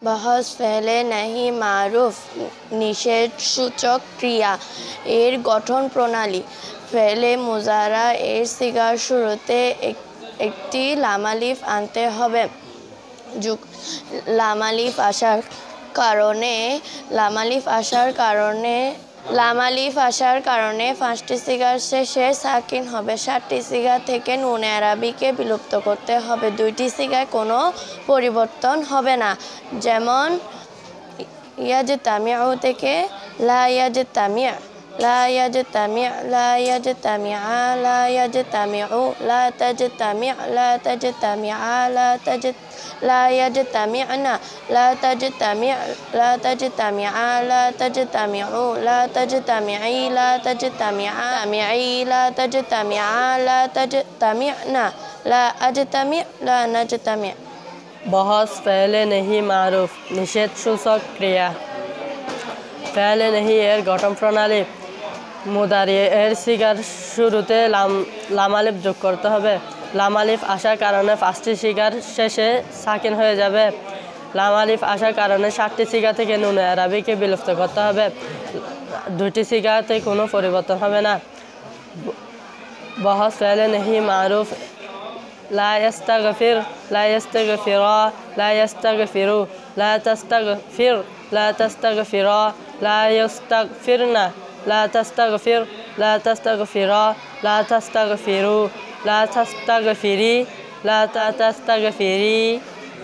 बहस फेले नहीं मारूफ निषेधसूचक क्रिया एर गठन प्रणाली फेले मुजारा एर सिगार शुरूते একটি লামালিফ আনতে হবে লামালিফ আসার কারণে পাঁচটি সিগার শেষে সাকিন হবে। 7টি সিগার থেকে নুনে আরবিকে বিলুপ্ত করতে হবে। 2টি সিগায় কোনো পরিবর্তন হবে না, যেমন ইয়াজতামিউ থেকে লা ইয়াজতামিউ, লা ইয়াজতামিউ, লা ইয়াজতামিআ, লা ইয়াজতামিউ, লা তাজতামিউ, লা তাজতামিআ, লা ইয়াজতামিউনা, লা তাজতামিউ, লা তাজতামিআ, লা তাজতামিউ, লা তাজতামিঈ, লা তাজতামিআ, লা তাজতামিআ, লা তাজতামিউনা, লা আজতামিউ, লা নাজতামিউ। बहस फेले नहीं मारूफ निषेधसूचक क्रिया फेले नहीं एर गठन प्रणाली मुदारी एर सिगार शुरूते लामालिफ যোগ করতে হবে। লামালিফ আসার কারণে 5টি সিগার শেষে সাকিন হয়ে যাবে। লামালিফ আসার কারণে 7টি সিগা থেকে নুনে আরবিকে বিলুপ্ত করতে হবে। 2টি সিগাতে কোনো পরিবর্তন হবে না। বহস ফেলে নেহি মারুফ লা ইস্তাগফির, লা ইস্তাগফিরা, লা ইস্তাগফিরু, লা তাস্তাগফির, লা তাস্তাগফিরা, লা ইস্তাগফিরনা, লা তাস্তাগফির, লা তাস্তাগফিরা, লা তাস্তাগফিরু, লা তাস্তাগফিরি, লা তাস্তাগফিরি,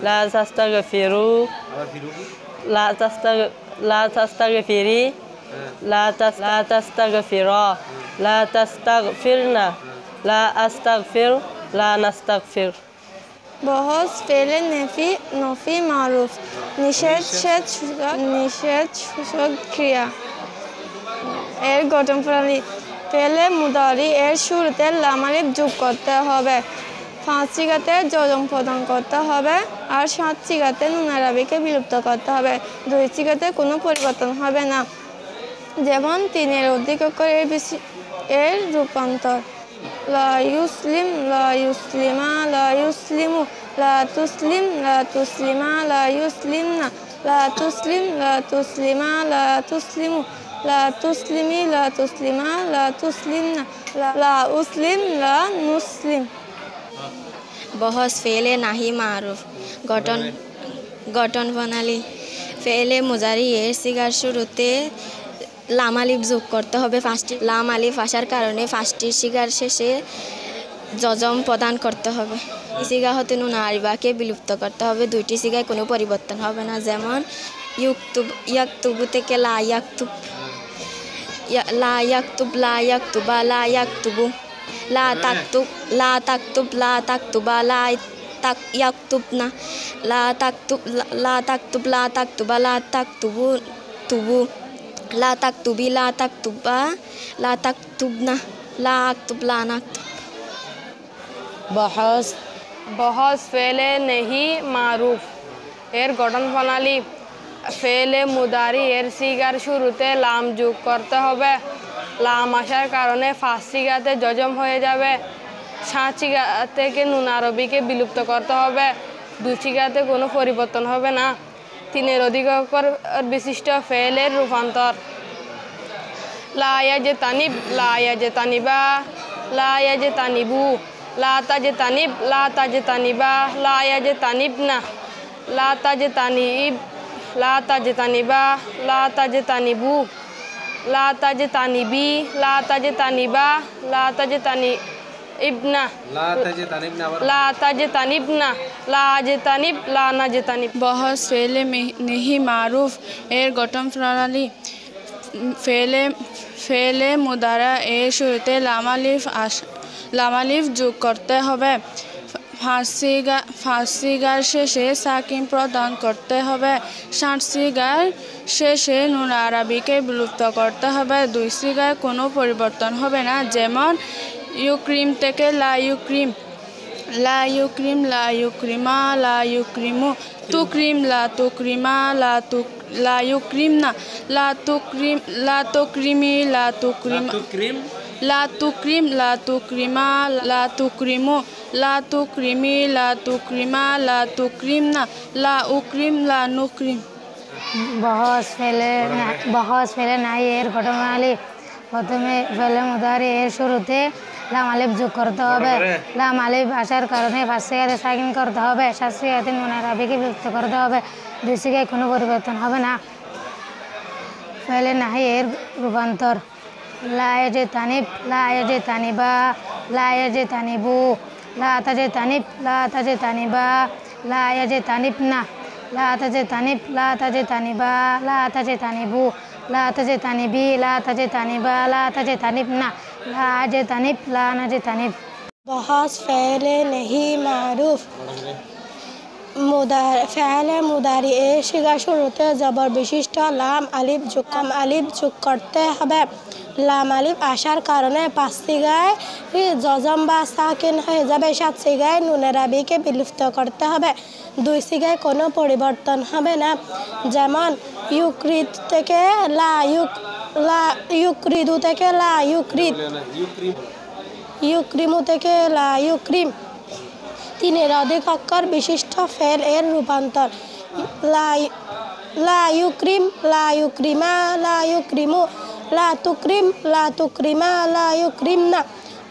লা তাস্তাগফিরু, লা তাস্তাগফিরি, লা তাস্তাগফিরা, লা তাস্তাগফিরনা, লা আস্তাগফির, লা নাস্তাগফির। বহস ফেলে নফি মারুফ নিষেধসূচক ক্রিয়া এর গঠন প্রণালী ফেলে মুদারি এর শুরুতে লামালিফ যোগ করতে হবে। 5 সিগাতে যজম প্রদান করতে হবে আর 7 সিগাতে নুন আরবিকে বিলুপ্ত করতে হবে। 2 সিগাতে কোনো পরিবর্তন হবে না, যেমন 3 এর অধিক অক্ষর এর রূপান্তর লা ইউসলিম, লা ইউসলিমা, লা ইউসলিমু, লা তুসলিম, লা তুসলিমা, লা ইউসলিমনা, লা তুসলিম, লা তুসলিমা, লা তুসলিমু, লা তুসলিমি, লা তুসলিমা, লা তুসলিমনা, লা উসলিম, লা নুসলিম। বহস ফেলে নাহি মারুফ গঠন প্রণালী ফেলে মুজারি এর সিগার শুরুতে লামালিফ যোগ করতে হবে। 5টি লামালিফ আসার কারণে 5টি সিগার শেষে যজম প্রদান করতে হবে। সিগা হতে নুন আরবিকে বিলুপ্ত করতে হবে। 2টি সিগায় কোনো পরিবর্তন হবে না, যেমন ইয়াকতুবু থেকে লা ইয়াকতুব, লা ইয়াকতুব, লা ইয়াকতুবা, লা ইয়াকতুবু, লা তাকতুব, লা তাকতুব, লা তাকতুবা, লা ইয়াকতুবনা, লা তাকতুব, লা তাকতুব, লা তাকতুবা, লা তাকতুবু তুবু, লা তাকতুবি, লা তাকতুবা, লা তাকতুবনা, লা আকতুব, লা নাকতুব। বহস ফেলে নেহি মারুফ এর গঠন প্রণালী ফেলে মুদারি এর সিগার শুরুতে লাম যোগ করতে হবে। লাম আসার কারণে 5 সিগাতে যজম হয়ে যাবে। 7 সিগা থেকে নুন আরবিকে বিলুপ্ত করতে হবে। 2 সিগাতে কোনো পরিবর্তন হবে না। 3 এর অধিক অক্ষর বিশিষ্ট ফেলের রূপান্তর লা ইয়াজতানিব, লা ইয়াজতানিবা, লা ইয়াজতানিবু, লা তাজতানিব, লা তাজতানিবা, লা ইয়াজতানিবনা, লা তাজতানিব, লা তাজতানিবা, লা তাজতানিবু, লা তাজতানিবি, লা তাজতানিবা, লা তাজতানিবনা, লা তাজতানিবনা, লা আজতানিব, লা নাজতানিব। বহস ফেলে নেহি মারুফ এর গঠন প্রণালী ফেলে মুদারা এর শুরুতে লামালিফ যোগ করতে হবে। 5 সিগার শেষে সাকিন প্রদান করতে হবে। 7 সিগার শেষে নুন আরবিকে বিলুপ্ত করতে হবে। 2 সিগায় কোনো পরিবর্তন হবে না, যেমন ইউক্রিম থেকে লা ইউক্রিম, লা ইউক্রিম, লা ইউক্রিমা, লা ইউক্রিমু, তুক্রিম, লা তুক্রিমা, লা ইউক্রিমনা, লা তুক্রিমি, লা তুক্রিম, লা তুক্রিম লা তুক্রিমা লা তুক্রিমু লা তুক্রিমি লা তুক্রিমা লা তুক্রিমনা লা উক্রিম লা নুক্রিম। বহস ফেলে নাই এর গঠন প্রণালী। প্রথমে ফেলে মুদারি এর শুরুতে লাম আলিফ যোগ করতে হবে। লাম আলিফ আসার কারণে ফার্স্ট সিগাতে সাকিন করতে হবে। সাত সিগাতে নুনের আবিকে বিভক্ত করতে হবে। দুই সিগায় কোনো পরিবর্তন হবে না। ফেলে নাহি এর রূপান্তর। লা ইয়াজে তানিব লা ইয়াজে তানিবা লা ইয়াজে তানিবু লা তাজে তানিব লা তাজে তানিবা লা ইয়াজে তানিব না লা তাজে তানিব লা তাজে তানিবা লা তাজে তানিবু লা তাজে তানিবি লা তাজে তানিবা লা তাজে তানিব না লা আজে তানিব লা নাজে তানিব। बहस फ़ेले नहीं मारूफ फ़ेले मुदारी এর শিকার শুরুতে জবর বিশিষ্ট লাম আলিফ যোগ করতে হবে। লাম আলিফ আসার কারণে পাঁচ সিগায় জজম বা সাকিন হয়ে যাবে। সাত সিগায় নুনের আবিকে বিলুপ্ত করতে হবে। দুই সিগায় কোনো পরিবর্তন হবে না। যেমন ইউক্রিদ থেকে লা ইউক্রিদু থেকে লা ইউক্রিদ, ইউক্রিমু থেকে লা ইউক্রিম। তিনের অধিক অক্ষর বিশিষ্ট ফেল এর রূপান্তর। লা ইউক্রিম লা ইউক্রিমা লা ইউক্রিমু লা তুক্রিম লা তুক্রিমা লা ইউক্রিমনা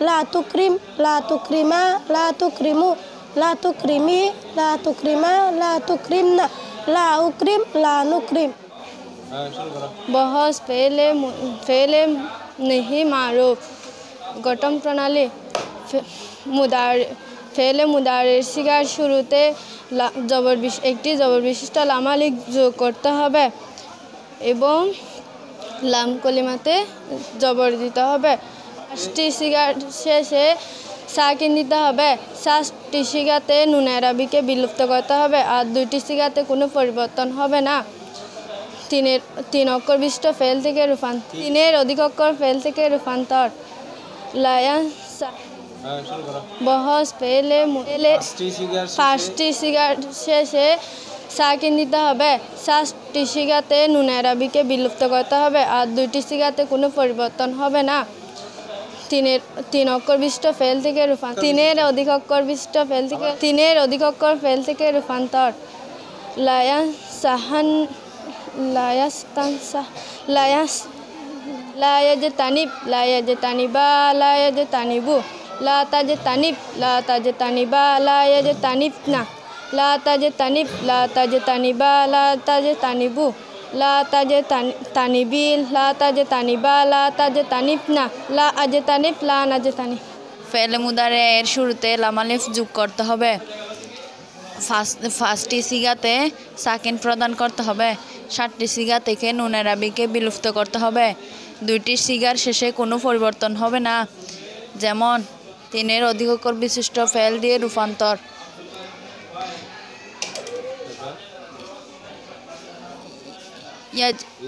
লা তুক্রিম লা তুক্রিমা লা তুক্রিমু লা তুক্রিমি লা তুক্রিমা লা তুক্রিমনা লা উক্রিম লা নুক্রিম। বহস ফেলে नहीं मारूफ গঠন প্রণালী। ফেলে মুদারির শিকার শুরুতে একটি জবর বিশিষ্ট লাম আলিফ যোগ করতে হবে এবং লাম কলিমাতে জবর দিতে হবে। পাঁচটি শিকার শেষে সাকিন দিতে হবে। সাতটি শিকাতে নুনের আবিকে বিলুপ্ত করতে হবে আর দুইটি শিকাতে কোনো পরিবর্তন হবে না। তিন অক্ষর বিশিষ্ট ফেল থেকে রূপান্তর। তিনের অধিক অক্ষর ফেল থেকে রূপান্তর। বহস ফেলে পাঁচটি শিকার শেষে সাকিন দিতে হবে। সাতটি শিকাতে নুনের আবিকে বিলুপ্ত করতে হবে আর দুইটি শিকাতে কোনো পরিবর্তন হবে না। তিন অক্ষর বিশিষ্ট ফেল থেকে রূপান্তর। তিনের অধিক অক্ষর বিশিষ্ট ফেল থেকে রূপান্তর। লা ইয়াজতানিব লা ইয়াজতানিবা লা ইয়াজতানিবু লা তাজতানিব লা তাজতানিবা লা ইয়াজতানিবনা লা তাজতানিব লা তাজতানিবা লা তাজতানিবু লা তাজতানিবি লা তাজতানিবা লা তাজতানিবনা লা আজতানিব লা নাজতানিব। ফেলে মুদারে এর শুরুতে লাম আলিফ যোগ করতে হবে। ফার্স্টটি সিগাতে সাকিন প্রদান করতে হবে। সাতটি সিগা থেকে নুনের আবিকে বিলুপ্ত করতে হবে। দুইটি সিগার শেষে কোনো পরিবর্তন হবে না। যেমন তিনের অধিক অক্ষর বিশিষ্ট ফেল দিয়ে রূপান্তর।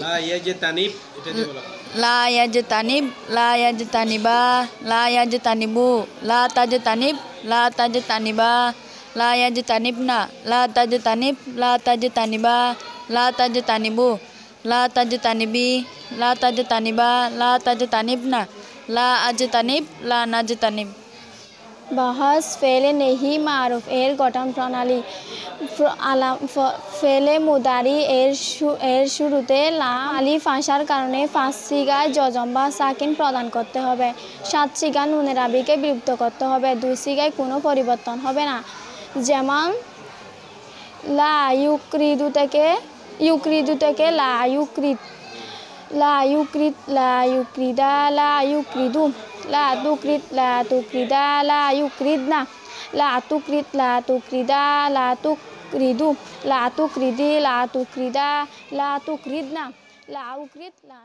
লা ইয়াজতানিব লা ইয়াজতানিবা লা ইয়াজতানিবু লা তাজতানিব লা তাজতানিবা লা ইয়াজতানিবনা লা তাজতানিব লা তাজতানিবা লা তাজতানিবু লা তাজতানিবি লা তাজতানিবা লা তাজতানিবনা লা আজতানিব লা নাজতানিব। বহস ফেলে নেহি মারুফ এর গঠন প্রণালী। ফেলে মুদারি এর শুরুতে লাম আলিফ আসার কারণে পাঁচ সিগায় জজম বা সাকিন প্রদান করতে হবে। সাত সিগা নুনের আবিকে বিলুপ্ত করতে হবে। দুই সিগায় কোনো পরিবর্তন হবে না। যেমন লা ইউক্রিদু থেকে লা ইউক্রিদ, লা ইউক্রিদ লা ইউক্রিদা লা ইউক্রিদু লা তুক্রিদ লা তুক্রিদা লা ইউক্রিদনা লা তুক্রিদ লা তুক্রিদা লা তুক্রিদু লা তুক্রিদি লা তুক্রিদা লা তুক্রিদনা লা উক্রিদ লা